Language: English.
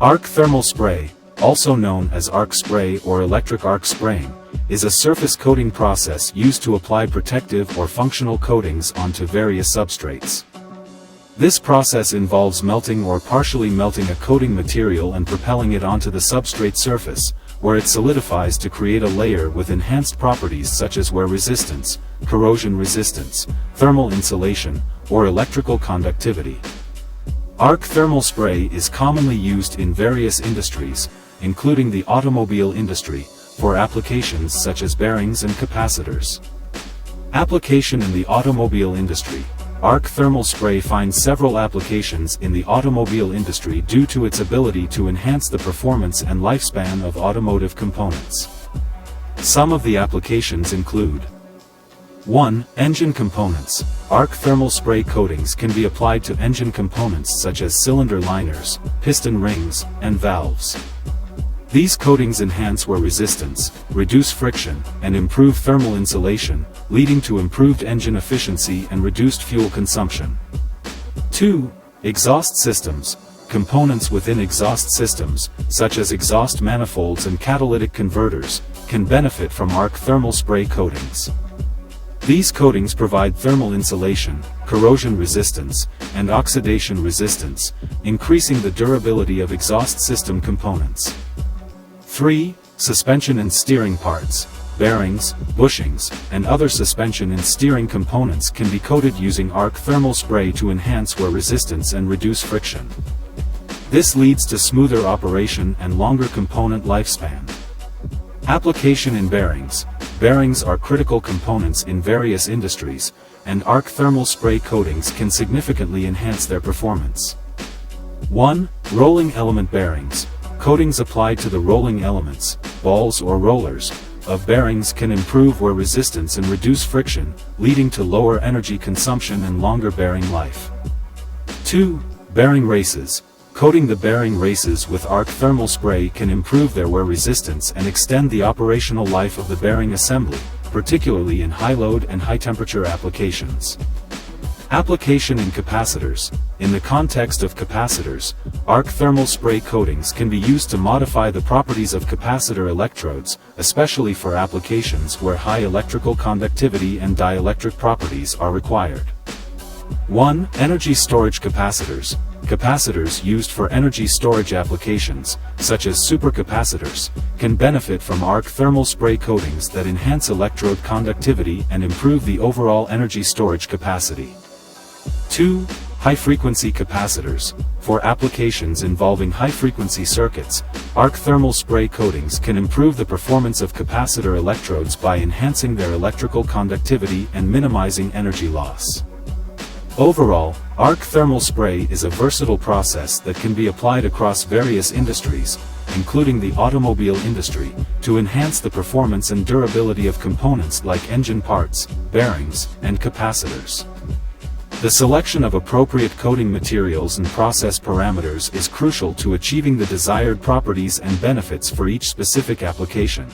Arc thermal spray, also known as arc spray or electric arc spraying, is a surface coating process used to apply protective or functional coatings onto various substrates. This process involves melting or partially melting a coating material and propelling it onto the substrate surface, where it solidifies to create a layer with enhanced properties such as wear resistance, corrosion resistance, thermal insulation, or electrical conductivity. Arc thermal spray is commonly used in various industries, including the automobile industry, for applications such as bearings and capacitors. Application in the automobile industry. Arc thermal spray finds several applications in the automobile industry due to its ability to enhance the performance and lifespan of automotive components. Some of the applications include: 1. Engine components. Arc thermal spray coatings can be applied to engine components such as cylinder liners, piston rings, and valves. These coatings enhance wear resistance, reduce friction, and improve thermal insulation, leading to improved engine efficiency and reduced fuel consumption. 2. Exhaust systems. Components within exhaust systems, such as exhaust manifolds and catalytic converters, can benefit from arc thermal spray coatings. These coatings provide thermal insulation, corrosion resistance, and oxidation resistance, increasing the durability of exhaust system components. 3. Suspension and steering parts. Bearings, bushings, and other suspension and steering components can be coated using arc thermal spray to enhance wear resistance and reduce friction. This leads to smoother operation and longer component lifespan. Application in bearings. Bearings are critical components in various industries, and arc thermal spray coatings can significantly enhance their performance. 1. Rolling element bearings. Coatings applied to the rolling elements, balls or rollers, of bearings can improve wear resistance and reduce friction, leading to lower energy consumption and longer bearing life. 2. Bearing races. Coating the bearing races with arc thermal spray can improve their wear resistance and extend the operational life of the bearing assembly, particularly in high-load and high-temperature applications. Application in capacitors. In the context of capacitors, arc thermal spray coatings can be used to modify the properties of capacitor electrodes, especially for applications where high electrical conductivity and dielectric properties are required. 1. Energy storage capacitors. Capacitors used for energy storage applications, such as supercapacitors, can benefit from arc thermal spray coatings that enhance electrode conductivity and improve the overall energy storage capacity. 2. High-frequency capacitors. For applications involving high-frequency circuits, arc thermal spray coatings can improve the performance of capacitor electrodes by enhancing their electrical conductivity and minimizing energy loss. Overall, arc thermal spray is a versatile process that can be applied across various industries, including the automobile industry, to enhance the performance and durability of components like engine parts, bearings, and capacitors. The selection of appropriate coating materials and process parameters is crucial to achieving the desired properties and benefits for each specific application.